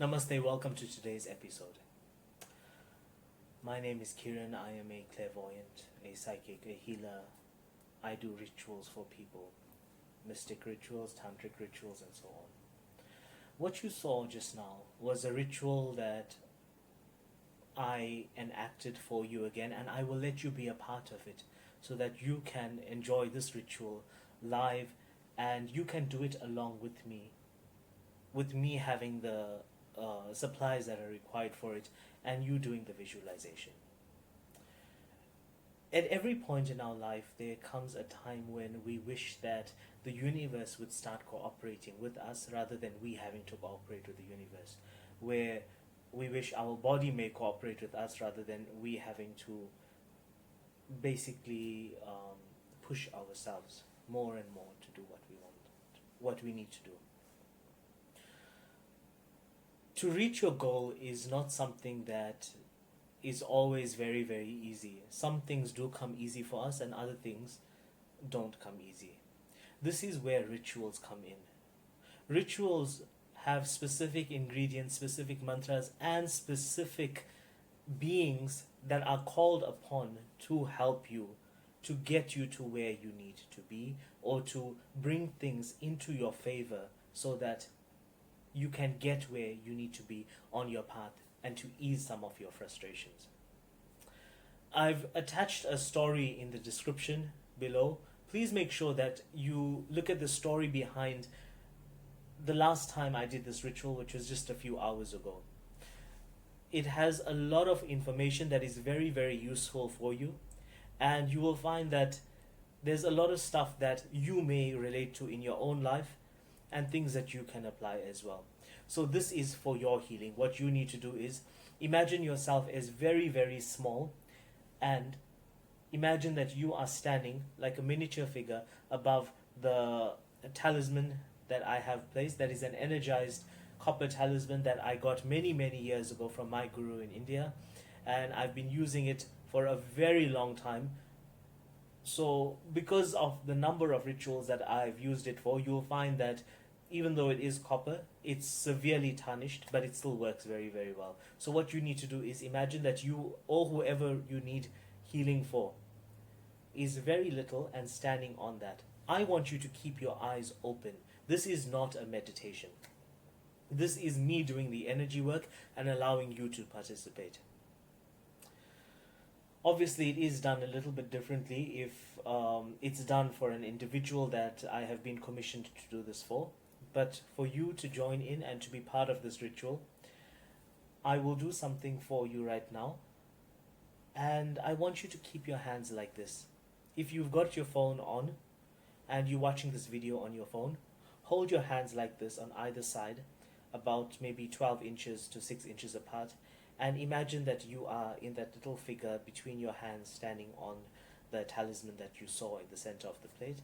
Namaste, welcome to today's episode. My name is Kiran. I am a clairvoyant, a psychic, a healer. I do rituals for people, mystic rituals, tantric rituals, and so on. What you saw just now was a ritual that I enacted for you again, and I will let you be a part of it so that you can enjoy this ritual live and you can do it along with me having the supplies that are required for it and you doing the visualization. At every point in our life, there comes a time when we wish that the universe would start cooperating with us rather than we having to cooperate with the universe, where we wish our body may cooperate with us rather than we having to basically push ourselves more and more to do what we want, what we need to do. To reach your goal is not something that is always very, very easy. Some things do come easy for us and other things don't come easy. This is where rituals come in. Rituals have specific ingredients, specific mantras, and specific beings that are called upon to help you, to get you to where you need to be, or to bring things into your favor so that you can get where you need to be on your path and to ease some of your frustrations. I've attached a story in the description below. Please make sure that you look at the story behind the last time I did this ritual, which was just a few hours ago. It has a lot of information that is very, very useful for you, and you will find that there's a lot of stuff that you may relate to in your own life and things that you can apply as well. So this is for your healing. What you need to do is imagine yourself as very, very small, and imagine that you are standing like a miniature figure above the talisman that I have placed. That is an energized copper talisman that I got many, many years ago from my guru in India, and I've been using it for a very long time. So because of the number of rituals that I've used it for, you'll find that even though it is copper, it's severely tarnished, but it still works very, very well. So what you need to do is imagine that you, or whoever you need healing for, is very little and standing on that. I want you to keep your eyes open. This is not a meditation. This is me doing the energy work and allowing you to participate. Obviously, it is done a little bit differently if it's done for an individual that I have been commissioned to do this for. But for you to join in and to be part of this ritual, I will do something for you right now. And I want you to keep your hands like this. If you've got your phone on and you're watching this video on your phone, hold your hands like this on either side, about maybe 12 inches to 6 inches apart, and imagine that you are in that little figure between your hands standing on the talisman that you saw in the center of the plate.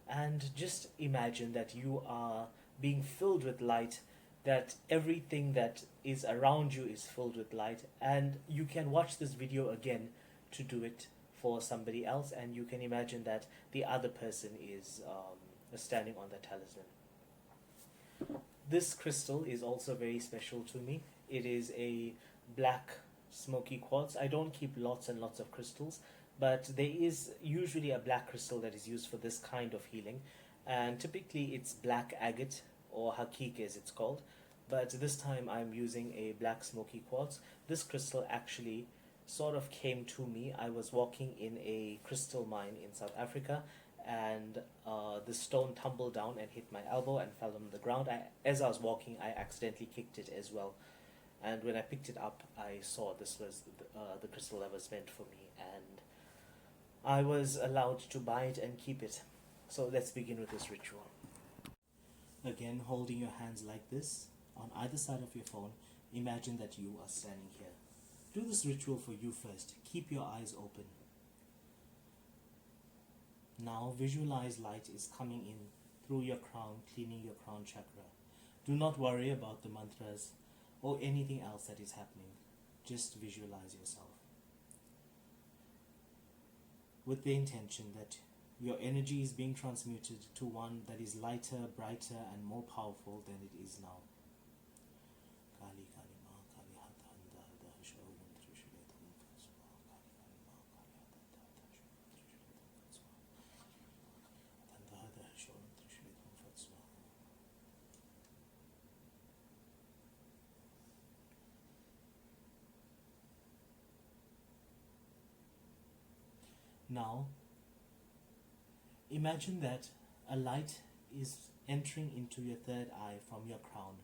And just imagine that you are being filled with light, that everything that is around you is filled with light, and you can watch this video again to do it for somebody else, and you can imagine that the other person is standing on the talisman. This crystal is also very special to me. It is a black smoky quartz. I don't keep lots and lots of crystals, but there is usually a black crystal that is used for this kind of healing, and typically it's black agate, or hakik as it's called, but this time I'm using a black smoky quartz. This crystal actually sort of came to me. I was walking in a crystal mine in South Africa, and the stone tumbled down and hit my elbow and fell on the ground. As I was walking, I accidentally kicked it as well, and when I picked it up, I saw this was the crystal that was meant for me, and I was allowed to buy it and keep it. So let's begin with this ritual. Again, holding your hands like this on either side of your phone, imagine that you are standing here. Do this ritual for you first. Keep your eyes open. Now visualize light is coming in through your crown, cleaning your crown chakra. Do not worry about the mantras or anything else that is happening. Just visualize yourself, with the intention that your energy is being transmuted to one that is lighter, brighter, and more powerful than it is now. Now, imagine that a light is entering into your third eye from your crown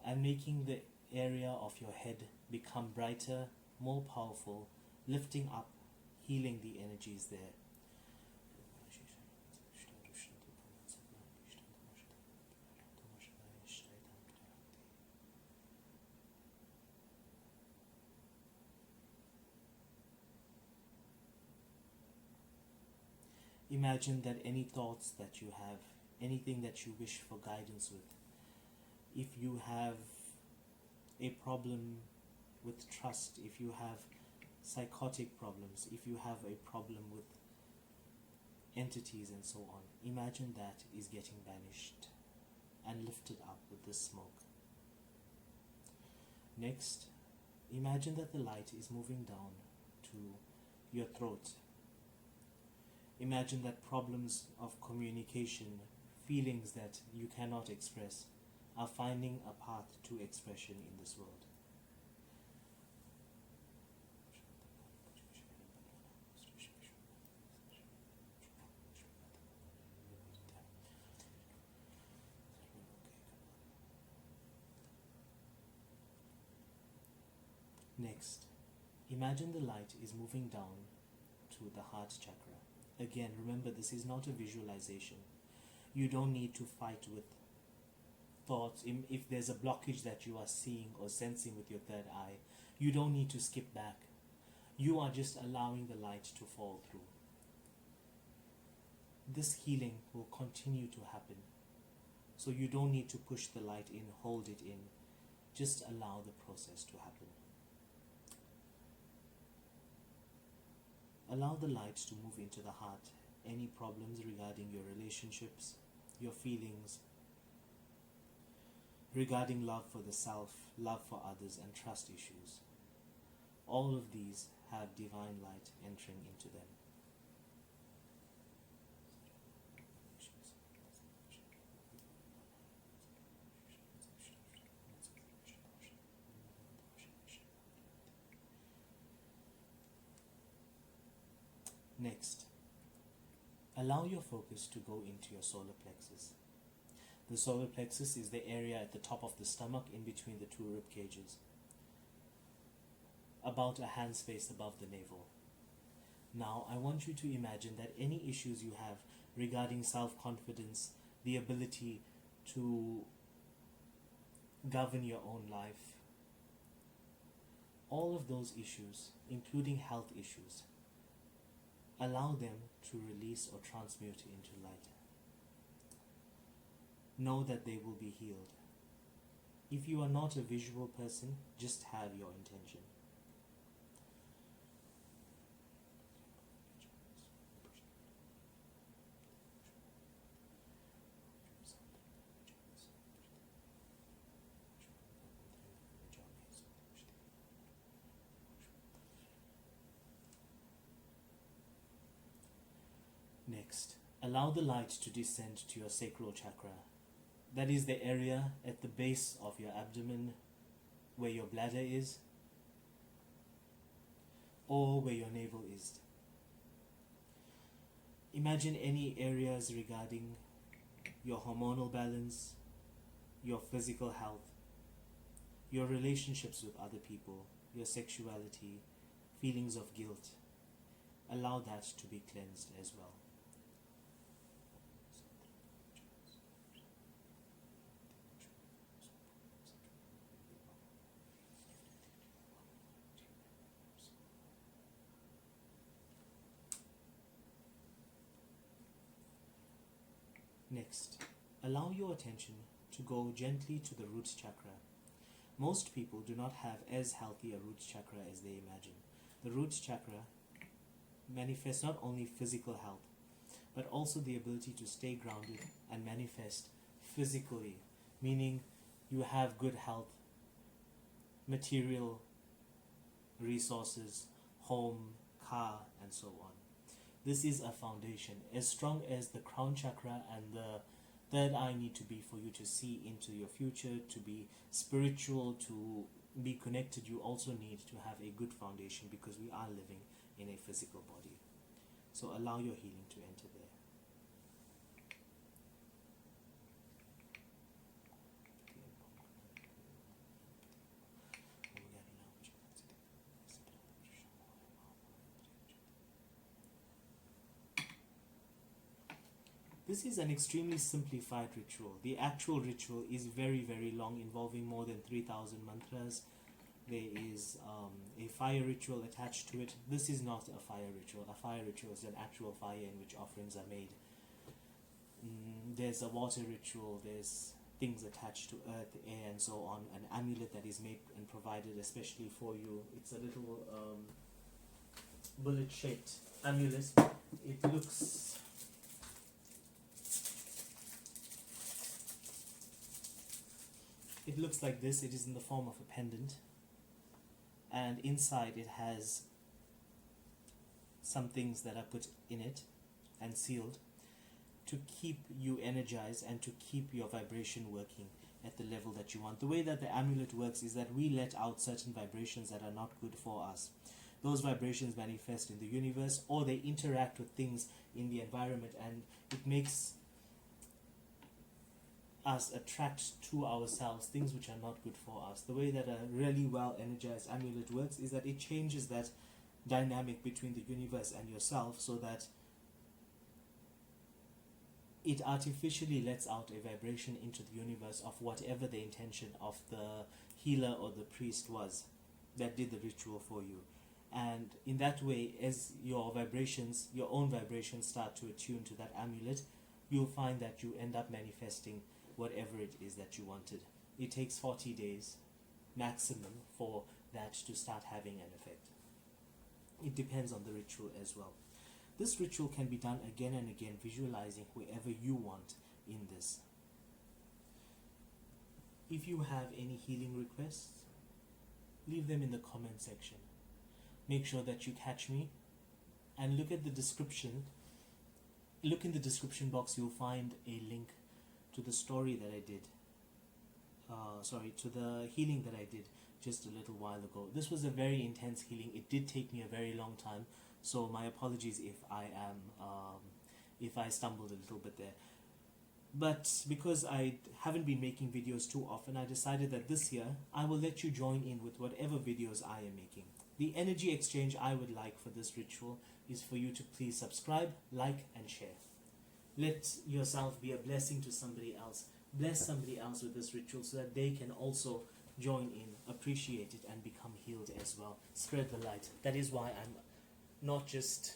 and making the area of your head become brighter, more powerful, lifting up, healing the energies there. Imagine that any thoughts that you have, anything that you wish for guidance with, if you have a problem with trust, if you have psychotic problems, if you have a problem with entities and so on, imagine that is getting banished and lifted up with this smoke. Next, imagine that the light is moving down to your throat. Imagine that problems of communication, feelings that you cannot express, are finding a path to expression in this world. Next, imagine the light is moving down to the heart chakra. Again, remember, this is not a visualization. You don't need to fight with thoughts. If there's a blockage that you are seeing or sensing with your third eye, you don't need to skip back. You are just allowing the light to fall through. This healing will continue to happen. So you don't need to push the light in, hold it in. Just allow the process to happen. Allow the light to move into the heart. Any problems regarding your relationships, your feelings, regarding love for the self, love for others, and trust issues. All of these have divine light entering into them. Next, allow your focus to go into your solar plexus. The solar plexus is the area at the top of the stomach in between the two rib cages, about a hand space above the navel. Now, I want you to imagine that any issues you have regarding self-confidence, the ability to govern your own life, all of those issues, including health issues, allow them to release or transmute into light. Know that they will be healed. If you are not a visual person, just have your intention. Next, allow the light to descend to your sacral chakra. That is the area at the base of your abdomen where your bladder is, or where your navel is. Imagine any areas regarding your hormonal balance, your physical health, your relationships with other people, your sexuality, feelings of guilt. Allow that to be cleansed as well. Next, allow your attention to go gently to the root chakra. Most people do not have as healthy a root chakra as they imagine. The root chakra manifests not only physical health, but also the ability to stay grounded and manifest physically, meaning you have good health, material resources, home, car, and so on. This is a foundation. As strong as the crown chakra and the third eye need to be for you to see into your future, to be spiritual, to be connected, you also need to have a good foundation because we are living in a physical body. So allow your healing to enter there. This is an extremely simplified ritual. The actual ritual is very, very long, involving more than 3,000 mantras. There is a fire ritual attached to it. This is not a fire ritual. A fire ritual is an actual fire in which offerings are made. There's a water ritual. There's things attached to earth, air, and so on. An amulet that is made and provided especially for you. It's a little bullet-shaped amulet. It looks like this. It is in the form of a pendant, and inside it has some things that are put in it and sealed to keep you energized and to keep your vibration working at the level that you want. The way that the amulet works is that we let out certain vibrations that are not good for us. Those vibrations manifest in the universe, or they interact with things in the environment, and it makes us attract to ourselves things which are not good for us. The way that a really well energized amulet works is that it changes that dynamic between the universe and yourself, so that it artificially lets out a vibration into the universe of whatever the intention of the healer or the priest was that did the ritual for you. And in that way, as your vibrations, your own vibrations, start to attune to that amulet, you'll find that you end up manifesting whatever it is that you wanted. It takes 40 days maximum for that to start having an effect. It depends on the ritual as well. This ritual can be done again and again, visualizing whoever you want in this. If you have any healing requests, leave them in the comment section. Make sure that you catch me and look at the description. Look in the description box, you'll find a link to the story that I did. To the healing that I did just a little while ago. This was a very intense healing. It did take me a very long time, so my apologies if I stumbled a little bit there. But because I haven't been making videos too often, I decided that this year I will let you join in with whatever videos I am making. The energy exchange I would like for this ritual is for you to please subscribe, like, and share. Let yourself be a blessing to somebody else. Bless somebody else with this ritual so that they can also join in, appreciate it, and become healed as well. Spread the light. That is why I'm not just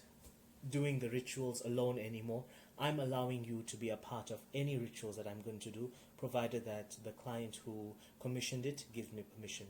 doing the rituals alone anymore. I'm allowing you to be a part of any rituals that I'm going to do, provided that the client who commissioned it gives me permission.